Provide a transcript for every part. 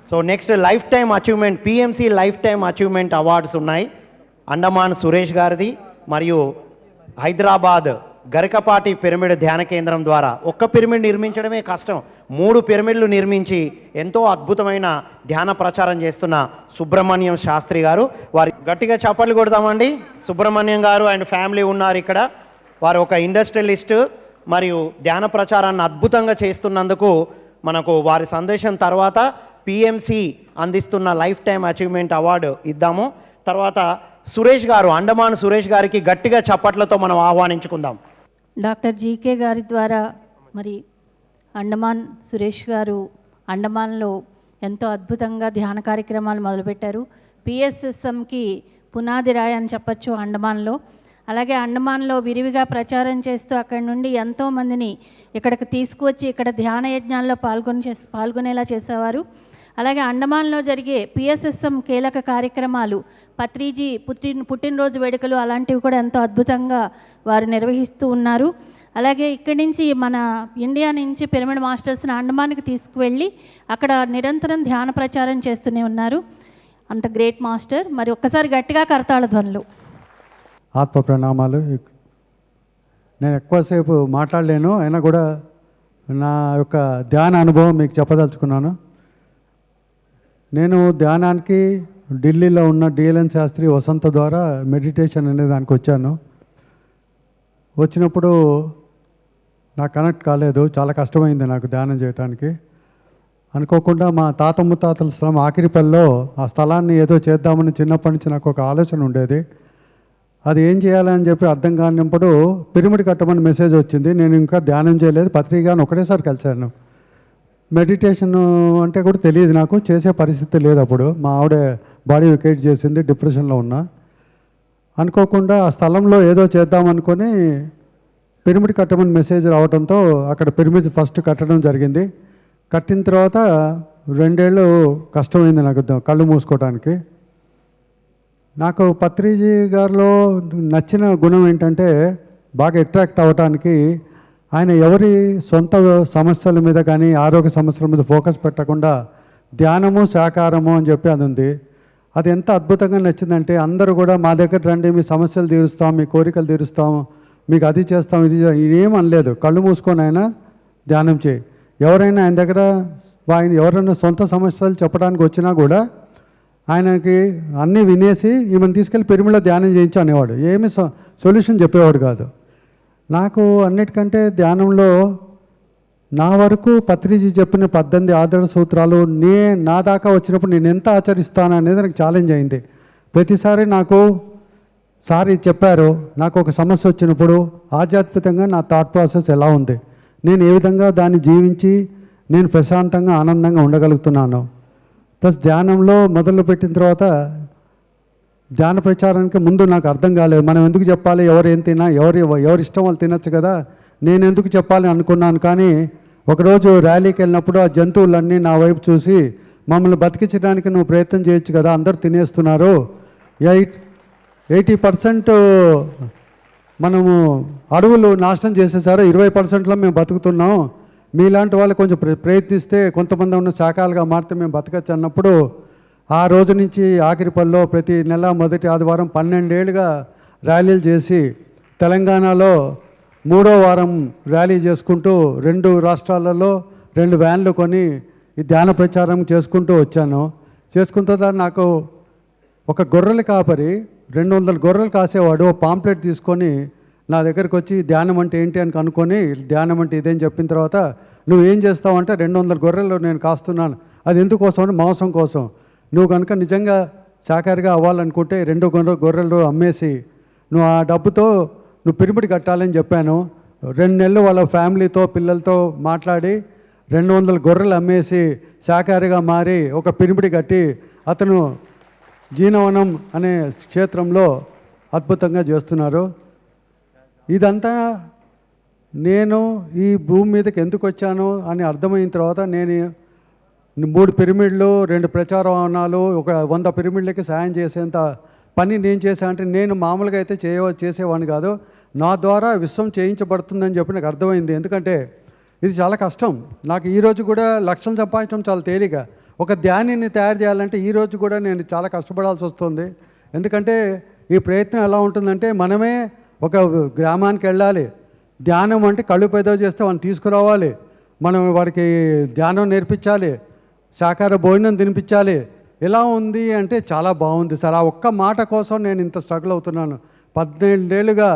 So next life time achievement PMC life time achievement awards ఉన్నాయి. అండమాన్ సురేష్ గారిది మరియు Hyderabad Garikapati pyramid ధ్యాన కేంద్రం ద్వారా ఒక్క పిరమిడ్ నిర్మించడమే కష్టం, 3 పిరమిడ్లు నిర్మించి ఎంతో అద్భుతమైన ధ్యాన ప్రచారం చేస్తున్న సుబ్రహ్మణ్యం శాస్త్రి గారు. వారి గట్టిగా చప్పట్లు కొడదామండి. సుబ్రహ్మణ్యం గారు అండ్ ఫ్యామిలీ ఉన్నారు ఇక్కడ. వారు ఒక ఇండస్ట్రియలిస్ట్ మరియు ధ్యాన ప్రచారాన్ని అద్భుతంగా చేస్తున్నందుకు మనకు వారి సందేశం తర్వాత పిఎంసి అందిస్తున్న లైఫ్ టైమ్ అచీవ్మెంట్ అవార్డు ఇద్దాము. తర్వాత సురేష్ గారు, అండమాన్ సురేష్ గారికి గట్టిగా చప్పట్లతో మనం ఆహ్వానించుకుందాం. డాక్టర్ జీకే గారి ద్వారా మరి అండమాన్ సురేష్ గారు అండమాన్లో ఎంతో అద్భుతంగా ధ్యాన కార్యక్రమాలు మొదలుపెట్టారు. పిఎస్ఎస్ఎంకి పునాది రాయి అని చెప్పచ్చు అండమాన్లో. అలాగే అండమాన్లో విరివిగా ప్రచారం చేస్తూ అక్కడి నుండి ఎంతోమందిని ఇక్కడికి తీసుకువచ్చి ఇక్కడ ధ్యాన యజ్ఞాల్లో పాల్గొనేలా చేసేవారు. అలాగే అండమాన్లో జరిగే పిఎస్ఎస్ఎం కీలక కార్యక్రమాలు, పత్రిజీ పుట్టినరోజు వేడుకలు అలాంటివి కూడా ఎంతో అద్భుతంగా వారు నిర్వహిస్తూ ఉన్నారు. అలాగే ఇక్కడి నుంచి మన ఇండియా నుంచి పిరమిడ్ మాస్టర్స్ని అండమాన్కి తీసుకువెళ్ళి అక్కడ నిరంతరం ధ్యాన ప్రచారం చేస్తూనే ఉన్నారు. అంత గ్రేట్ మాస్టర్. మరి ఒక్కసారి గట్టిగా కరతాళ ధ్వనులు. ఆత్మ ప్రణామాలు. నేను ఎక్కువసేపు మాట్లాడలేను, అయినా కూడా నా యొక్క ధ్యాన అనుభవం మీకు చెప్పదలుచుకున్నాను. నేను ధ్యానానికి ఢిల్లీలో ఉన్న డిఎల్ఎన్ శాస్త్రి వసంత ద్వారా మెడిటేషన్ అనే దానికి వచ్చాను. వచ్చినప్పుడు నాకు కనెక్ట్ కాలేదు, చాలా కష్టమైంది నాకు ధ్యానం చేయడానికి. అనుకోకుండా మా తాత ముత్తాతల స్థలం ఆఖరిపల్లిలో ఆ స్థలాన్ని ఏదో చేద్దామని చిన్నప్పటి నుంచి నాకు ఒక ఆలోచన ఉండేది. అది ఏం చేయాలని చెప్పి అర్థం కానిప్పుడు పిరమిడ్ కట్టమని మెసేజ్ వచ్చింది. నేను ఇంకా ధ్యానం చేయలేదు, పత్రికను ఒకటేసారి కలిశాను. మెడిటేషన్ అంటే కూడా తెలియదు నాకు, చేసే పరిస్థితి లేదు. అప్పుడు మా ఆవిడ బాడీ వెకేట్ చేసింది, డిప్రెషన్లో ఉన్నా. అనుకోకుండా ఆ స్థలంలో ఏదో చేద్దామనుకొని పిరమిడ్ కట్టమని మెసేజ్ రావడంతో అక్కడ పిరమిడ్ ఫస్ట్ కట్టడం జరిగింది. కట్టిన తర్వాత 2 ఏళ్ళు కష్టమైంది నాకు కళ్ళు మూసుకోవడానికి. నాకు పత్రిజీ గారిలో నచ్చిన గుణం ఏంటంటే బాగా అట్రాక్ట్ అవ్వటానికి ఆయన ఎవరి సొంత సమస్యల మీద కానీ ఆరోగ్య సమస్యల మీద ఫోకస్ పెట్టకుండా ధ్యానము సాకారము అని చెప్పి అది ఉంది. అది ఎంత అద్భుతంగా నచ్చిందంటే అందరూ కూడా మా దగ్గర రండి, మీ సమస్యలు తీరుస్తాం, మీ కోరికలు తీరుస్తాం, మీకు అది చేస్తాం, ఇది ఇదేం అనలేదు. కళ్ళు మూసుకొని ఆయన ధ్యానం చేయి. ఎవరైనా ఆయన దగ్గర ఎవరైనా సొంత సమస్యలు చెప్పడానికి వచ్చినా కూడా ఆయనకి అన్నీ వినేసి ఈమెను తీసుకెళ్ళి పిరమిడ్లో ధ్యానం చేయించు అనేవాడు. ఏమి సొల్యూషన్ చెప్పేవాడు కాదు. నాకు అన్నిటికంటే ధ్యానంలో నా వరకు పత్రిజీ చెప్పిన 18 ఆదర్శ సూత్రాలు నా దాకా వచ్చినప్పుడు నేను ఎంత ఆచరిస్తాను అనేది నాకు ఛాలెంజ్ అయింది. ప్రతిసారి నాకు సారి చెప్పారు, నాకు ఒక సమస్య వచ్చినప్పుడు ఆధ్యాత్మికంగా నా థాట్ ప్రాసెస్ ఎలా ఉంది, నేను ఏ విధంగా దాన్ని జీవించి నేను ప్రశాంతంగా ఆనందంగా ఉండగలుగుతున్నాను. ప్లస్ ధ్యానంలో మొదలుపెట్టిన తర్వాత ధ్యాన ప్రచారానికి ముందు నాకు అర్థం కాలేదు, మనం ఎందుకు చెప్పాలి, ఎవరు ఏం తిన్నా ఎవరి ఇష్టం వాళ్ళు తినచ్చు కదా, నేను ఎందుకు చెప్పాలి అనుకున్నాను. కానీ ఒకరోజు ర్యాలీకి వెళ్ళినప్పుడు ఆ జంతువులన్నీ నా వైపు చూసి మమ్మల్ని బతికించడానికి నువ్వు ప్రయత్నం చేయొచ్చు కదా, అందరు తినేస్తున్నారు, 80% మనము అడవులు నాశనం చేసేసారు, 20%లో మేము బతుకుతున్నాం, మీలాంటి వాళ్ళు కొంచెం ప్రయత్నిస్తే కొంతమంది ఉన్న శాఖలుగా మారితే మేము బతకచ్చు అన్నప్పుడు ఆ రోజు నుంచి ఆఖరిపల్లిలో ప్రతి నెల మొదటి ఆదివారం 12 ఏళ్ళుగా ర్యాలీలు చేసి తెలంగాణలో 3వ వారం ర్యాలీ చేసుకుంటూ 2 రాష్ట్రాలలో 2 వ్యాన్లు కొని ఈ ధ్యాన ప్రచారం చేసుకుంటూ వచ్చాను. చేసుకున్న తర్వాత నాకు ఒక గొర్రెల కాపరి 200 గొర్రెలు కాసేవాడు పాంప్లెట్ తీసుకొని నా దగ్గరికి వచ్చి ధ్యానం అంటే ఏంటి అని కనుక్కొని ధ్యానం అంటే ఇదేం చెప్పిన తర్వాత నువ్వు ఏం చేస్తావు అంటే 200 గొర్రెలు నేను కాస్తున్నాను, అది ఎందుకోసం అంటే మాంసం కోసం, నువ్వు కనుక నిజంగా శాకాహారిగా అవ్వాలనుకుంటే 2 గొర్రెలు అమ్మేసి నువ్వు ఆ డబ్బుతో నువ్వు పిరమిడ్ కట్టాలని చెప్పాను. 2 నెలలు వాళ్ళ ఫ్యామిలీతో పిల్లలతో మాట్లాడి 200 గొర్రెలు అమ్మేసి శాకాహారిగా మారి ఒక పిరమిడ్ కట్టి అతను జీనవనం అనే క్షేత్రంలో అద్భుతంగా చేస్తున్నారు. ఇదంతా నేను ఈ భూమి మీదకి ఎందుకు వచ్చాను అని అర్థమైన తర్వాత నేను 3 పిరమిడ్లు 2 ప్రచారవనాలు ఒక 100 పిరమిడ్లకి సాయం చేసేంత పని నేను చేశా. అంటే నేను మామూలుగా అయితే చేసేవాడిని కాదు, నా ద్వారా విశ్వం చేయించబడుతుందని చెప్పి నాకు అర్థమైంది. ఎందుకంటే ఇది చాలా కష్టం. నాకు ఈరోజు కూడా లక్షలు సంపాదించడం చాలా తేలిక, ఒక ధ్యానిని తయారు చేయాలంటే ఈరోజు కూడా నేను చాలా కష్టపడాల్సి వస్తుంది. ఎందుకంటే ఈ ప్రయత్నం ఎలా ఉంటుందంటే మనమే ఒక గ్రామానికి వెళ్ళాలి, ధ్యానం అంటే కళ్ళు పెద్దవి చేస్తే వాళ్ళని తీసుకురావాలి, మనం వాడికి ధ్యానం నేర్పించాలి, శాకాహార భోజనం తినిపించాలి. ఎలా ఉంది అంటే చాలా బాగుంది సార్. ఆ ఒక్క మాట కోసం నేను ఇంత స్ట్రగుల్ అవుతున్నాను. 18 ఏళ్ళుగా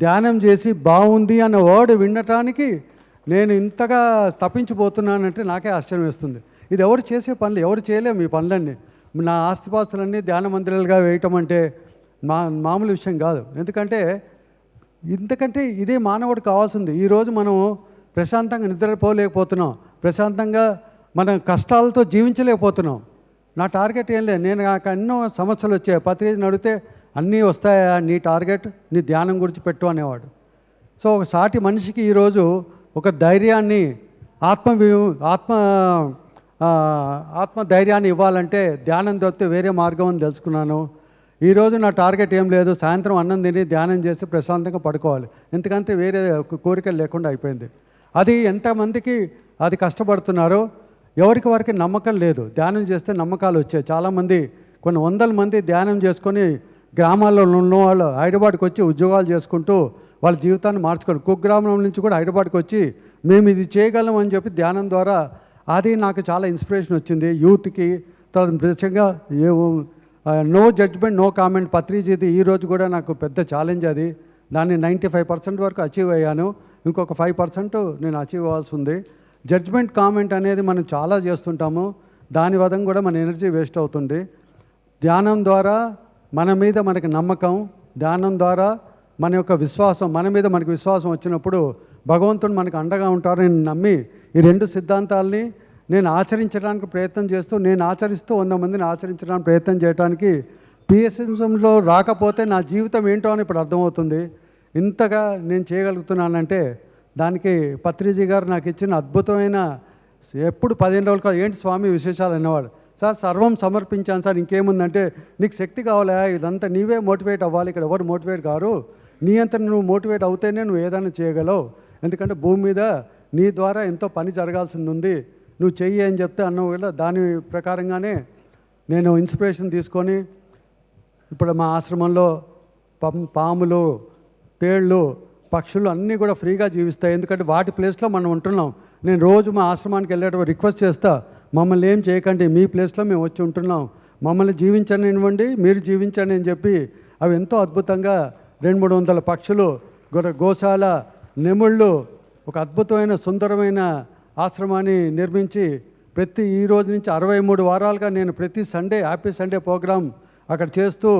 ధ్యానం చేసి బాగుంది అన్న వర్డ్ వినటానికి నేను ఇంతగా తప్పించిపోతున్నానంటే నాకే ఆశ్చర్యం వేస్తుంది. ఇది ఎవరు చేసే పనులు, ఎవరు చేయలేము ఈ పనులన్నీ. నా ఆస్తిపాస్తులన్నీ ధ్యాన మందిరాలుగా వేయటం అంటే మామూలు విషయం కాదు. ఎందుకంటే ఇదే మానవుడు కావాల్సింది. ఈరోజు మనం ప్రశాంతంగా నిద్రపోలేకపోతున్నాం, ప్రశాంతంగా మన కష్టాలతో జీవించలేకపోతున్నాం. నా టార్గెట్ ఏం లేదు. నేను నాకు ఎన్నో సమస్యలు వచ్చాయి. పత్రికను అడిగితే అన్నీ వస్తాయా, నీ టార్గెట్ నీ ధ్యానం గురించి పెట్టు అనేవాడు. సో ఒక సాటి మనిషికి ఈరోజు ఒక ధైర్యాన్ని, ఆత్మ ధైర్యాన్ని ఇవ్వాలంటే ధ్యానం దొరికితే వేరే మార్గం అని తెలుసుకున్నాను. ఈరోజు నా టార్గెట్ ఏం లేదు, సాయంత్రం అన్నం తిని ధ్యానం చేసి ప్రశాంతంగా పడుకోవాలి. ఎందుకంటే వేరే కోరికలు లేకుండా అయిపోయింది. అది ఎంతమందికి అది కష్టపడుతున్నారో ఎవరికి వారికి నమ్మకం లేదు. ధ్యానం చేస్తే నమ్మకాలు వచ్చాయి. చాలామంది కొన్ని వందల మంది ధ్యానం చేసుకొని గ్రామాల్లో ఉన్న వాళ్ళు హైదరాబాద్కి వచ్చి ఉద్యోగాలు చేసుకుంటూ వాళ్ళ జీవితాన్ని మార్చుకోరు. కుగ్రామం నుంచి కూడా హైదరాబాద్కి వచ్చి మేము ఇది చేయగలం అని చెప్పి ధ్యానం ద్వారా అది నాకు చాలా ఇన్స్పిరేషన్ వచ్చింది యూత్కి. ప్రత్యేకంగా నో జడ్జ్మెంట్ నో కామెంట్ పత్రిజీది ఈరోజు కూడా నాకు పెద్ద ఛాలెంజ్. అది దాన్ని 95% వరకు అచీవ్ అయ్యాను. ఇంకొక 5% నేను అచీవ్ అవ్వాల్సి ఉంది. జడ్జ్మెంట్ కామెంట్ అనేది మనం చాలా చేస్తుంటాము, దాని వల్ల కూడా మన ఎనర్జీ వేస్ట్ అవుతుంది. ధ్యానం ద్వారా మన మీద మనకి నమ్మకం, ధ్యానం ద్వారా మన యొక్క విశ్వాసం, మన మీద మనకి విశ్వాసం వచ్చినప్పుడు భగవంతుడు మనకు అండగా ఉంటారని నమ్మి ఈ 2 సిద్ధాంతాలని నేను ఆచరించడానికి ప్రయత్నం చేస్తూ, నేను ఆచరిస్తూ 100 మందిని ఆచరించడానికి ప్రయత్నం చేయడానికి పిఎస్ఎస్ఎంలో రాకపోతే నా జీవితం ఏంటో అని ఇప్పుడు అర్థమవుతుంది. ఇంతగా నేను చేయగలుగుతున్నానంటే దానికి పత్రిజీ గారు నాకు ఇచ్చిన అద్భుతమైన, ఎప్పుడు 15 రోజులు కాదు ఏంటి స్వామి విశేషాలు అనేవాడు. సార్ సర్వం సమర్పించాను సార్, ఇంకేముందంటే నీకు శక్తి కావాలా, ఇదంతా నీవే మోటివేట్ అవ్వాలి, ఇక్కడ ఎవరు మోటివేట్ కారు, నీ అంతా నువ్వు మోటివేట్ అవుతేనే నువ్వు ఏదైనా చేయగలవు. ఎందుకంటే భూమి మీద నీ ద్వారా ఎంతో పని జరగాల్సింది ఉంది, నువ్వు చెయ్యి అని చెప్తే అన్న వల్ల దాని ప్రకారంగానే నేను ఇన్స్పిరేషన్ తీసుకొని ఇప్పుడు మా ఆశ్రమంలో పాములు, తేళ్ళు, పక్షులు అన్నీ కూడా ఫ్రీగా జీవిస్తాయి. ఎందుకంటే వాటి ప్లేస్లో మనం ఉంటున్నాం. నేను రోజు మా ఆశ్రమానికి వెళ్ళేటప్పుడు రిక్వెస్ట్ చేస్తా, మమ్మల్ని ఏం చేయకండి, మీ ప్లేస్లో మేము వచ్చి ఉంటున్నాం, మమ్మల్ని జీవించనివ్వండి, మీరు జీవించండి అని చెప్పి అవి ఎంతో అద్భుతంగా 200-300 పక్షులు, గోశాల, నెముళ్ళు, ఒక అద్భుతమైన సుందరమైన ఆశ్రమాన్ని నిర్మించి ఈ రోజు నుంచి 63 వారాలుగా నేను ప్రతి సండే హ్యాపీ సండే ప్రోగ్రాం అక్కడ చేస్తూ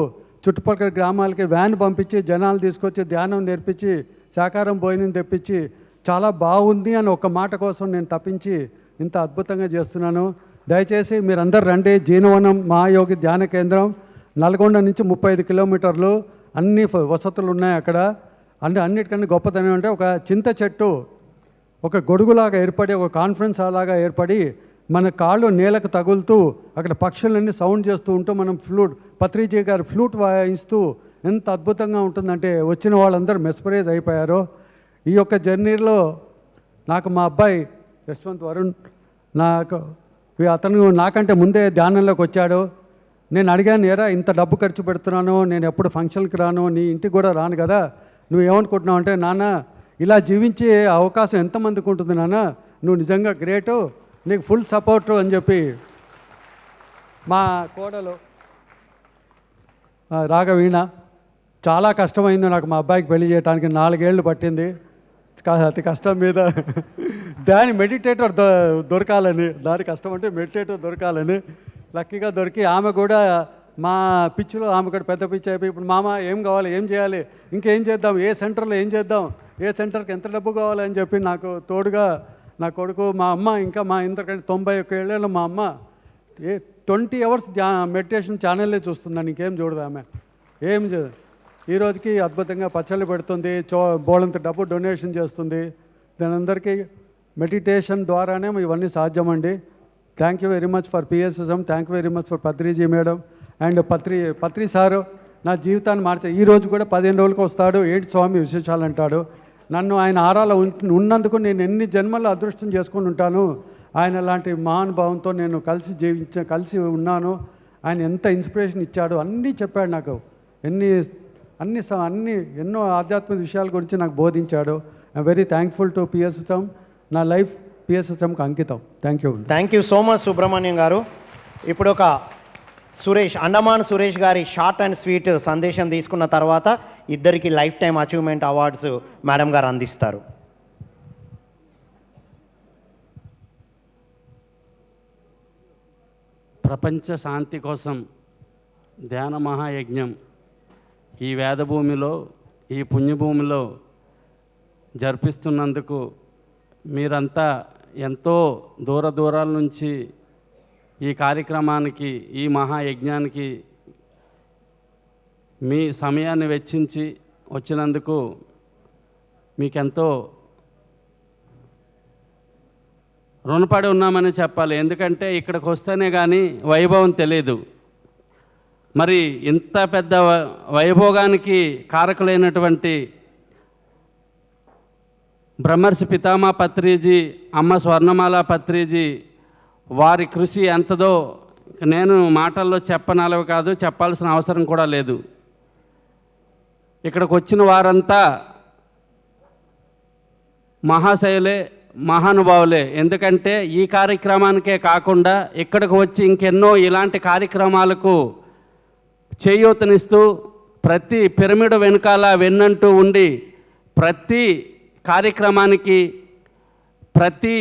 చుట్టుపక్కల గ్రామాలకి వ్యాన్ పంపించి జనాలు తీసుకొచ్చి ధ్యానం నేర్పించి శాకాహారం భోజనం తెప్పించి చాలా బాగుంది అని ఒక మాట కోసం నేను తప్పించి ఇంత అద్భుతంగా చేస్తున్నాను. దయచేసి మీరందరూ రండి. జీనవనం మహాయోగి ధ్యాన కేంద్రం నల్గొండ నుంచి 35 కిలోమీటర్లు, అన్ని వసతులు ఉన్నాయి అక్కడ. అన్నిటికన్నా గొప్పతనం అంటే ఒక చింత చెట్టు ఒక గొడుగులాగా ఏర్పడి, ఒక కాన్ఫరెన్స్ అలాగా ఏర్పడి మన కాళ్ళు నేలకు తగులుతూ అక్కడ పక్షులన్నీ సౌండ్ చేస్తూ ఉంటూ మనం పత్రిజీ గారు ఫ్లూట్ వాయిస్తూ ఎంత అద్భుతంగా ఉంటుందంటే వచ్చిన వాళ్ళందరూ మెస్పరైజ్ అయిపోయారు. ఈ యొక్క జర్నీలో నాకు మా అబ్బాయి యశ్వంత్ వరుణ్ అతను నాకంటే ముందే ధ్యానంలోకి వచ్చాడు. నేను అడిగాను, ఎరా ఇంత డబ్బు ఖర్చు పెడుతున్నాను, నేను ఎప్పుడు ఫంక్షన్కి రాను, నీ ఇంటికి కూడా రాను కదా, నువ్వు ఏమనుకుంటున్నావు అంటే, నాన్న ఇలా జీవించే అవకాశం ఎంతమందికి ఉంటుంది నాన్న, నువ్వు నిజంగా గ్రేటు, నీకు ఫుల్ సపోర్టు అని చెప్పి మా కోడలు రాఘవీణ చాలా కష్టమైంది నాకు మా అబ్బాయికి పెళ్లి చేయడానికి. 4 ఏళ్ళు పట్టింది. అతి కష్టం మీద దాని మెడిటేటర్ దొరకాలని, దాని కష్టం అంటే మెడిటేటర్ దొరకాలని లక్కీగా దొరికి ఆమె కూడా మా పిచ్చిలో ఆమె కూడా పెద్ద పిచ్చి అయిపోయి ఇప్పుడు మామ ఏం కావాలి, ఏం చేయాలి, ఇంకేం చేద్దాం, ఏ సెంటర్లో ఏం చేద్దాం, ఏ సెంటర్కి ఎంత డబ్బు కావాలని చెప్పి నాకు తోడుగా నా కొడుకు, మా అమ్మ, ఇంకా మా ఇంతకంటే 91 ఏళ్ళలో మా అమ్మ 20 hours మెడిటేషన్ ఛానల్లే చూస్తుందండి, ఇంకేం చూడదు ఆమె, ఏం చేయదు. ఈరోజుకి అద్భుతంగా పచ్చళ్ళు పెడుతుంది, బోళంత డబ్బు డొనేషన్ చేస్తుంది. దాని అందరికీ మెడిటేషన్ ద్వారానే ఇవన్నీ సాధ్యమండి. Thank you very much for PSSM, thank you very much for Patriji madam and Patri sir నా జీవితాన్ని మార్చారు. ఈరోజు కూడా 15 రోజులకు వస్తాడు, ఏంటి స్వామి విశేషాలు అంటాడు. నన్ను ఆయన ఆరాలో ఉన్నందుకు నేను ఎన్ని జన్మల్లో అదృష్టం చేసుకుని ఉంటాను. ఆయన లాంటి మహానుభావంతో నేను కలిసి ఉన్నాను. ఆయన ఎంత ఇన్స్పిరేషన్ ఇచ్చాడు అన్నీ చెప్పాడు నాకు. ఎన్నో ఆధ్యాత్మిక విషయాల గురించి నాకు బోధించాడు. I'm very thankful to PSSM. నా లైఫ్ పిఎస్ఎస్ఎంకి అంకితం. Thank you so much Subrahmanyam గారు. ఇప్పుడు ఒక అండమాన్ సురేష్ గారి షార్ట్ అండ్ స్వీట్ సందేశం తీసుకున్న తర్వాత ఇద్దరికి life time achievement awards madam గారు అందిస్తారు. ప్రపంచ శాంతి కోసం ధ్యాన మహాయజ్ఞం ఈ వేదభూమిలో, ఈ పుణ్యభూమిలో జరిపిస్తున్నందుకు మీరంతా ఎంతో దూరాల నుంచి ఈ కార్యక్రమానికి, ఈ మహాయజ్ఞానికి మీ సమయాన్ని వెచ్చించి వచ్చినందుకు మీకెంతో రుణపడి ఉన్నామని చెప్పాలి. ఎందుకంటే ఇక్కడికి వస్తేనే కానీ వైభవం తెలియదు. మరి ఇంత పెద్ద వైభోగానికి కారకులైనటువంటి బ్రహ్మర్షి పితామహ పత్రిజీ, అమ్మ స్వర్ణమాల పత్రిజీ వారి కృషి ఎంతదో నేను మాటల్లో చెప్పనలవి కాదు, చెప్పాల్సిన అవసరం కూడా లేదు. ఇక్కడికి వచ్చిన వారంతా మహాశయులే, మహానుభావులే. ఎందుకంటే ఈ కార్యక్రమానికే కాకుండా ఇక్కడికి వచ్చి ఇంకెన్నో ఇలాంటి కార్యక్రమాలకు చేయూతనిస్తూ ప్రతి పిరమిడ్ వెనుకాల వెన్నంటూ ఉండి ప్రతి కార్యక్రమానికి, ప్రతి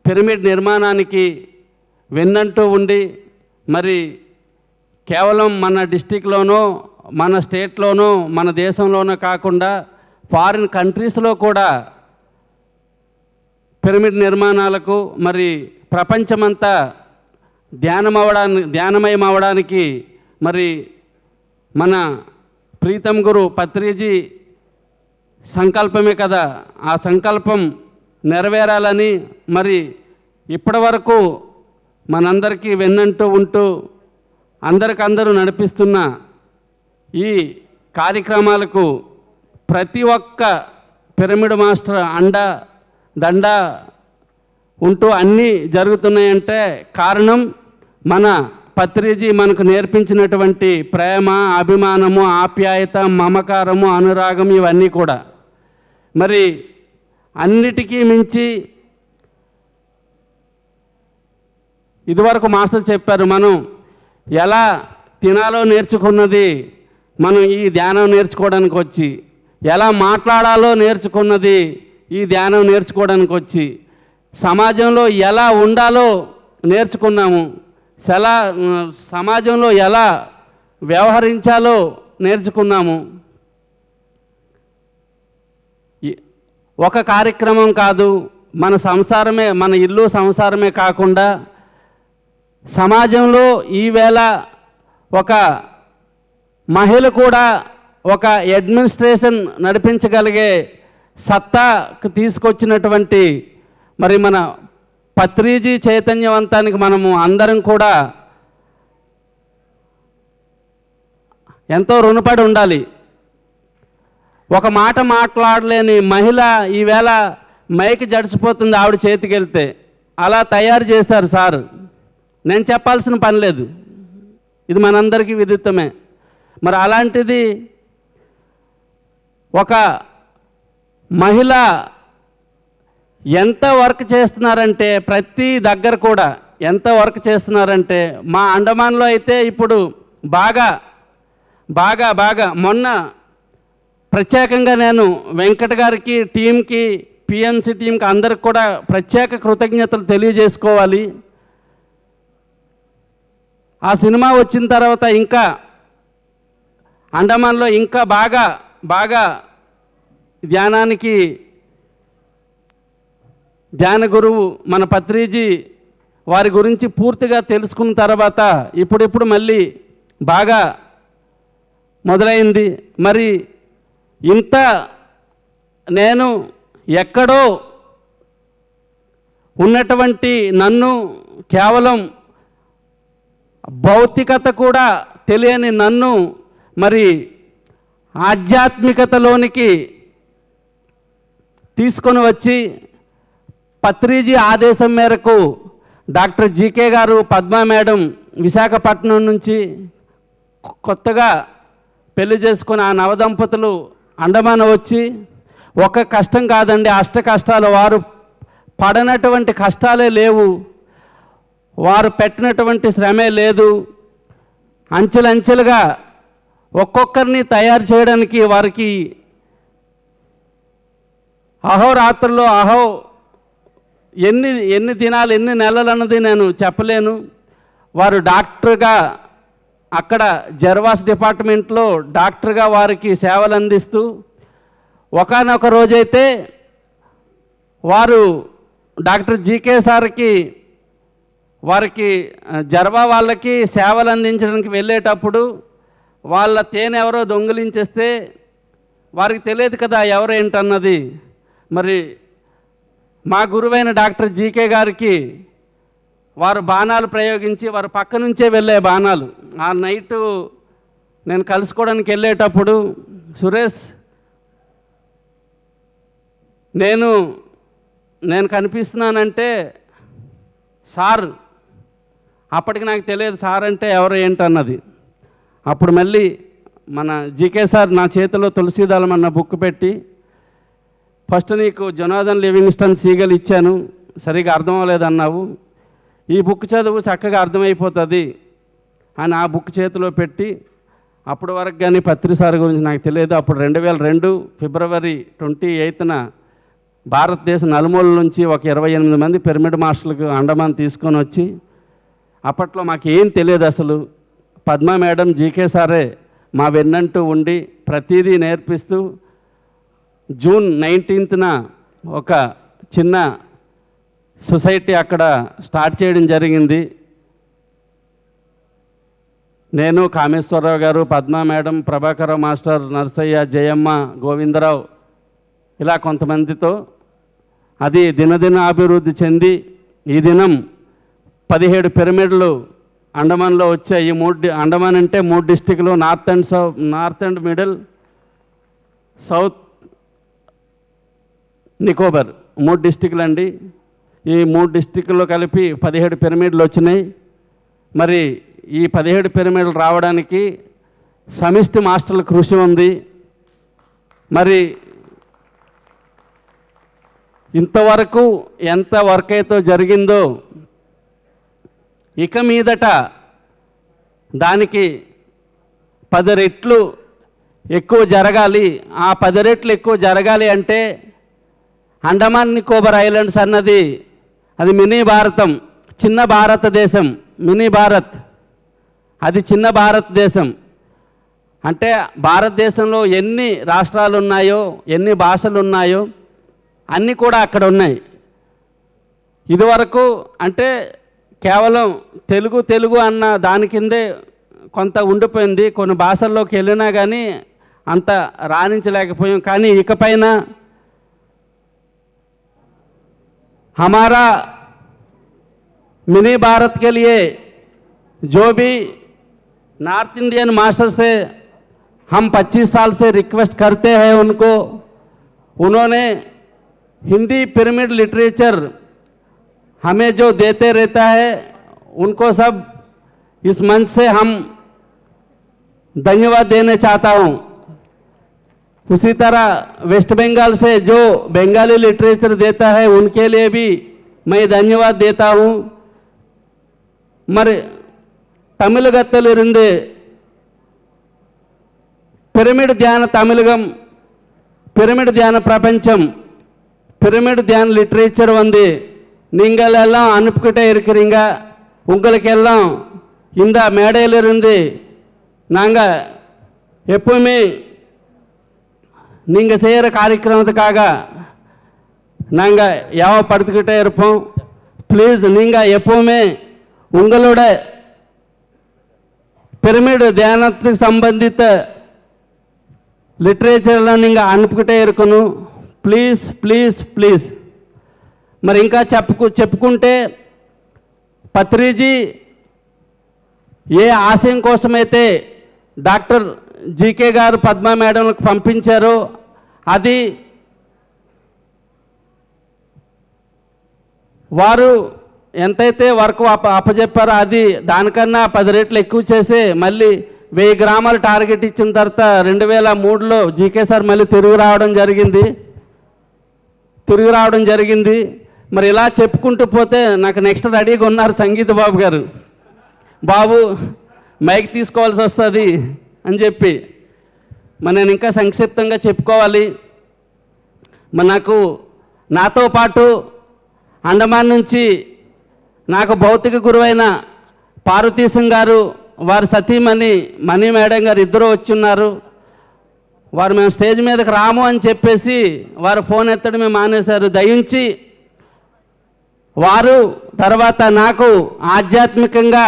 పిరమిడ్ నిర్మాణానికి వెన్నంటూ ఉండి మరి కేవలం మన డిస్టిక్లోనో, మన స్టేట్లోనో, మన దేశంలోనో కాకుండా ఫారిన్ కంట్రీస్లో కూడా పిరమిడ్ నిర్మాణాలకు మరి ప్రపంచమంతా ధ్యానమయం అవడానికి మరి మన ప్రీతం గురు పత్రిజీ సంకల్పమే కదా, ఆ సంకల్పం నెరవేరాలని మరి ఇప్పటి వరకు మనందరికీ వెన్నంటూ ఉంటూ అందరికందరూ నడిపిస్తున్న ఈ కార్యక్రమాలకు ప్రతి ఒక్క పిరమిడ్ మాస్టర్ దండ ఉంటూ అన్నీ జరుగుతున్నాయంటే కారణం మన పత్రిజీ మనకు నేర్పించినటువంటి ప్రేమ, అభిమానము, ఆప్యాయత, మమకారము, అనురాగం ఇవన్నీ కూడా. మరి అన్నిటికీ మించి ఇదివరకు మాస్టర్ చెప్పారు, మనం ఎలా తినాలో నేర్చుకున్నది మనం ఈ ధ్యానం నేర్చుకోవడానికి వచ్చి, ఎలా మాట్లాడాలో నేర్చుకున్నది ఈ ధ్యానం నేర్చుకోవడానికి వచ్చి, సమాజంలో ఎలా ఉండాలో నేర్చుకున్నాము, సమాజంలో ఎలా వ్యవహరించాలో నేర్చుకున్నాము. ఒక కార్యక్రమం కాదు, మన సంసారమే, మన ఇల్లు సంసారమే కాకుండా సమాజంలో ఈవేళ ఒక మహిళ కూడా ఒక అడ్మినిస్ట్రేషన్ నడిపించగలిగే సత్తాకు తీసుకొచ్చినటువంటి మరి మన పత్రిజీ చైతన్యవంతానికి మనము అందరం కూడా ఎంతో రుణపడి ఉండాలి. ఒక మాట మాట్లాడలేని మహిళ ఈవేళ మైక్ జడిసిపోతుంది ఆవిడ చేతికి వెళ్తే. అలా తయారు చేశారు సార్. నేను చెప్పాల్సిన పని లేదు, ఇది మనందరికీ విదితమే. మరి అలాంటిది ఒక మహిళ ఎంత వర్క్ చేస్తున్నారంటే, ప్రతి దగ్గర కూడా ఎంత వర్క్ చేస్తున్నారంటే, మా అండమాన్లో అయితే ఇప్పుడు బాగా బాగా బాగా మొన్న ప్రత్యేకంగా నేను వెంకట్ గారికి, టీంకి, పిఎంసి టీంకి అందరికి కూడా ప్రత్యేక కృతజ్ఞతలు తెలియజేసుకోవాలి. ఆ సినిమా వచ్చిన తర్వాత ఇంకా అండమాన్లో ఇంకా బాగా బాగా ధ్యానానికి ధ్యాన గురువు మన పత్రిజీ వారి గురించి పూర్తిగా తెలుసుకున్న తర్వాత ఇప్పుడిప్పుడు మళ్ళీ బాగా మొదలైంది. మరి ఇంత నేను ఎక్కడో ఉన్నటువంటి నన్ను, కేవలం భౌతికత కూడా తెలియని నన్ను మరి ఆధ్యాత్మికతలోనికి తీసుకొని వచ్చి పత్రిజీ ఆదేశం మేరకు డాక్టర్ జీకే గారు, పద్మా మేడం విశాఖపట్నం నుంచి కొత్తగా పెళ్లి చేసుకుని ఆ నవదంపతులు అండమాన వచ్చి ఒక కష్టం కాదండి, అష్ట కష్టాలు. వారు పడనటువంటి కష్టాలే లేవు, వారు పెట్టినటువంటి శ్రమే లేదు. అంచెలంచెలుగా ఒక్కొక్కరిని తయారు చేయడానికి వారికి అహోరాత్రులు ఎన్ని దినాలు, ఎన్ని నెలలు అన్నది నేను చెప్పలేను. వారు డాక్టర్గా అక్కడ జర్వాస్ డిపార్ట్మెంట్లో డాక్టర్గా వారికి సేవలు అందిస్తూ ఒకానొక రోజైతే వారు డాక్టర్ జీకే సార్కి వారికి జర్వా వాళ్ళకి సేవలు అందించడానికి వెళ్ళేటప్పుడు వాళ్ళ తేనె ఎవరో దొంగిలించేస్తే వారికి తెలియదు కదా ఎవరు ఏంటన్నది. మరి మా గురువైన డాక్టర్ జీకే గారికి వారు బాణాలు ప్రయోగించి వారు పక్క నుంచే వెళ్ళే బాణాలు. ఆ నైటు నేను కలుసుకోవడానికి వెళ్ళేటప్పుడు, సురేష్ నేను కనిపిస్తున్నానంటే సార్, అప్పటికి నాకు తెలియదు సార్ అంటే ఎవరు ఏంటన్నది. అప్పుడు మళ్ళీ మన జీకే సార్ నా చేతిలో తులసీదళం అన్న బుక్ పెట్టి, ఫస్ట్ నీకు జొనాథన్ లివింగ్స్టన్ సీగల్ ఇచ్చాను, సరిగా అర్థం అవ్వలేదన్నావు, ఈ బుక్ చదువు చక్కగా అర్థమైపోతుంది అని ఆ బుక్ చేతిలో పెట్టి, అప్పటి వరకు కానీ పత్రి సార్ గురించి నాకు తెలియదు. అప్పుడు 2002 ఫిబ్రవరి 28న భారతదేశం నలుమూల నుంచి ఒక 28 మంది పిరమిడ్ మాస్టర్లకు అండమాన్ తీసుకొని వచ్చి, అప్పట్లో మాకు ఏం తెలియదు అసలు. పద్మా మేడం, జీకే సారే మా వెన్నంటూ ఉండి ప్రతిదీ నేర్పిస్తూ జూన్ 19న ఒక చిన్న సొసైటీ అక్కడ స్టార్ట్ చేయడం జరిగింది. నేను, కామేశ్వరరావు గారు, పద్మా మేడం, ప్రభాకరరావు మాస్టర్, నర్సయ్య, జయమ్మ, గోవిందరావు ఇలా కొంతమందితో అది దినదిన అభివృద్ధి చెంది ఈ దినం 17 పిరమిడ్లు అండమాన్లో వచ్చాయి. అండమాన్ అంటే 3 డిస్టిక్లు, north and middle, south Nicobar 3 డిస్టిక్లు అండి. ఈ 3 డిస్టిక్లో కలిపి 17 పిరమిడ్లు వచ్చినాయి. మరి ఈ 17 పిరమిడ్లు రావడానికి సమిష్టి మాస్టర్ల కృషి ఉంది. మరి ఇంతవరకు ఎంత వర్క్ అయితే జరిగిందో ఇక మీదట దానికి 10 రెట్లు ఎక్కువ జరగాలి. ఆ 10 రెట్లు ఎక్కువ జరగాలి అంటే అండమాన్ నికోబార్ ఐలాండ్స్ అన్నది అది మినీ భారతం, చిన్న భారతదేశం. మినీ భారత్ అది చిన్న భారతదేశం. అంటే భారతదేశంలో ఎన్ని రాష్ట్రాలు ఉన్నాయో, ఎన్ని భాషలు ఉన్నాయో అన్నీ కూడా అక్కడ ఉన్నాయి. ఇదివరకు అంటే కేవలం తెలుగు అన్న దాని కిందే కొంత ఉండిపోయింది. కొన్ని భాషల్లోకి వెళ్ళినా కానీ అంత రాణించలేకపోయాం. కానీ ఇకపైన हमारा मिनी भारत के लिए जो भी नॉर्थ इंडियन मास्टर से हम 25 साल से रिक्वेस्ट करते हैं उन्होंने हिंदी पिरामिड लिटरेचर हमें जो देते रहता है उनको सब इस मंच से हम धन्यवाद देना चाहता हूँ। उसी तरह वेस्ट बंगाल से जो बंगाली लिटरेचर देता है उनके लिए भी मैं धन्यवाद देता हूँ। मर तमिलगत्तलिरुंदु पिरामिड ध्यान तमिलगम पिरामिड ध्यान प्रपंचम पिरामिड ध्यान लिटरेचर வந்து நீங்கள் எல்லாம் அனுப்பிக்கிட்டே இருக்கிறீங்க. உங்களுக்கு எல்லாம் இந்த மேடையிலிருந்து நாங்கள் எப்பவுமே நீங்கள் செய்கிற காரியக்கிரமத்துக்காக நாங்கள் யாவப்படுத்திக்கிட்டே இருப்போம். ப்ளீஸ் நீங்கள் எப்போவுமே உங்களோட పిరమిడ్ ధ్యానத்துக்கு సంబంధిత లిటరేచర్లను நீங்கள் అనుపుకిటే இருக்கணும். Please please please. మరి ఇంకా చెప్పుకుంటే పత్రిజీ ఏ ఆశయం కోసమైతే డాక్టర్ జీకే గారు పద్మా మేడంలకు పంపించారో అది వారు ఎంతైతే వర్క్ అప్పచెప్పారో అది దానికన్నా 10 రెట్లు ఎక్కువ చేసి మళ్ళీ 1000 గ్రామాలు టార్గెట్ ఇచ్చిన తర్వాత 2003లో జీకే సార్ మళ్ళీ తిరిగి రావడం జరిగింది. మరి ఇలా చెప్పుకుంటూ పోతే నాకు నెక్స్ట్ రెడీగా ఉన్నారు సంగీత బాబు గారు. బాబు మైక్ తీసుకోవాల్సి వస్తుంది అని చెప్పి మరి నేను ఇంకా సంక్షిప్తంగా చెప్పుకోవాలి. మరి నాతో పాటు అండమాన్ నుంచి నాకు భౌతిక గురువైన పార్వతీశం గారు, వారి సతీమణి మణి మేడం గారు ఇద్దరు వచ్చి ఉన్నారు. వారు మేము స్టేజ్ మీదకి రాము అని చెప్పేసి వారు ఫోన్ ఎత్తడమే మానేశారు. దయించి వారు తర్వాత నాకు ఆధ్యాత్మికంగా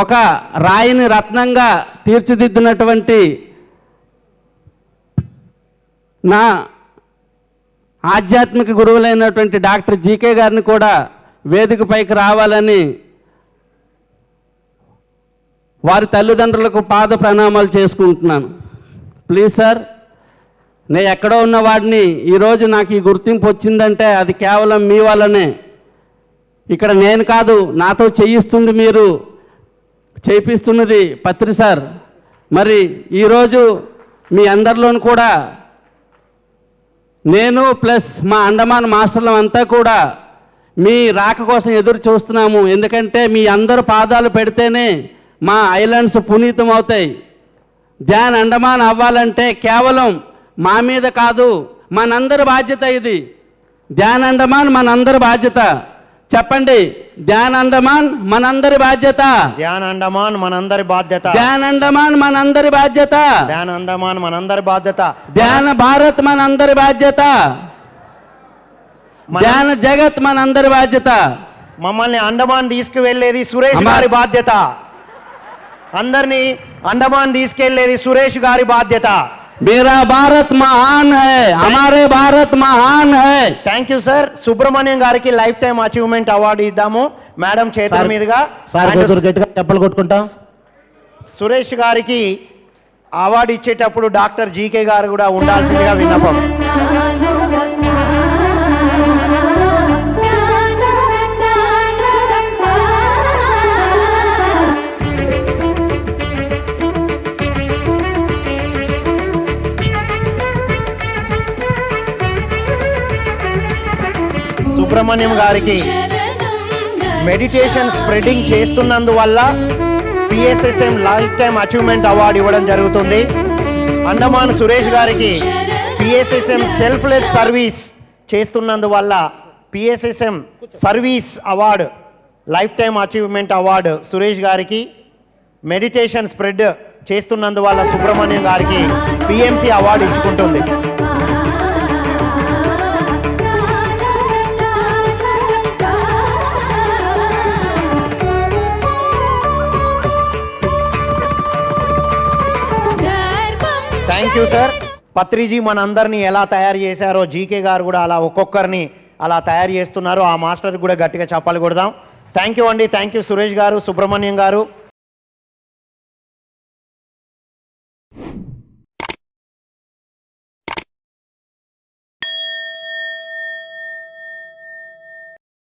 ఒక రాయిని రత్నంగా తీర్చిదిద్దినటువంటి నా ఆధ్యాత్మిక గురువులైనటువంటి డాక్టర్ జీకే గారిని కూడా వేదిక పైకి రావాలని వారి తల్లిదండ్రులకు పాద ప్రణామాలు చేసుకుంటున్నాను. ప్లీజ్ సార్, నేను ఎక్కడో ఉన్న వాడిని ఈరోజు నాకు ఈ గుర్తింపు వచ్చిందంటే అది కేవలం మీ వల్లనే. ఇక్కడ నేను కాదు, నాతో చేయిస్తుంది మీరు, చేయిస్తున్నది పత్రి సార్. మరి ఈరోజు మీ అందరిలోనూ కూడా నేను ప్లస్ మా అండమాన్ మాస్టర్లం అంతా కూడా మీ రాక కోసం ఎదురు చూస్తున్నాము. ఎందుకంటే మీ అందరు పాదాలు పెడితేనే మా ఐలాండ్స్ పునీతం అవుతాయి. ధ్యాన్ అండమాన్ అవ్వాలంటే కేవలం మా మీద కాదు, మనందరి బాధ్యత ఇది. ధ్యాన్ అండమాన్ మనందరి బాధ్యత. చెప్పండి, ధ్యాన్ అండమాన్ మనందరి బాధ్యత. ధ్యాన్ అండమాన్ మనందరి బాధ్యత. ధ్యాన్ అండమాన్ మనందరి బాధ్యత. ధ్యాన్ అండమాన్ మనందరి బాధ్యత. ధ్యాన భారత్ మనందరి బాధ్యత. ధ్యాన జగత్ మనందరి బాధ్యత. మమ్మల్ని అండమాన్ తీసుకువెళ్ళేది సురేష్ గారి బాధ్యత. అందరినీ అండమాన్ తీసుకెళ్లేది సురేష్ గారి బాధ్యత. मेरा भारत महान है, हमारे भारत महान है. Thank you sir. సుబ్రహ్మణ్యం గారికి లైఫ్ టైం అచీవ్మెంట్ అవార్డు ఇద్దాము మేడం చేతుల మీదుగా. చెప్పలు కొట్టుకుంటాం. సురేష్ గారికి అవార్డు ఇచ్చేటప్పుడు డాక్టర్ జీకే గారు కూడా ఉండాల్సిందిగా విన్నపం. సుబ్రహ్మణ్యం గారికి మెడిటేషన్ స్ప్రెడింగ్ చేస్తున్నందువల్ల PSSM lifetime achievement award ఇవ్వడం జరుగుతుంది. అండమాన్ సురేష్ గారికి పిఎస్ఎస్ఎం సెల్ఫ్లెస్ సర్వీస్ చేస్తున్నందువల్ల PSSM service award lifetime achievement award Suresh గారికి. మెడిటేషన్ స్ప్రెడ్ చేస్తున్నందువల్ల సుబ్రహ్మణ్యం గారికి పిఎంసి అవార్డు ఇచ్చుకుంటుంది. Thank you sir. పత్రిజీ మనందరినీ ఎలా తయారు చేశారో జీకే గారు కూడా అలా ఒక్కొక్కరిని అలా తయారు చేస్తున్నారు. ఆ మాస్టర్కి కూడా గట్టిగా చెప్పాలి కొడదాం. థ్యాంక్ యూ అండి. థ్యాంక్ యూ సురేష్ గారు, సుబ్రహ్మణ్యం గారు.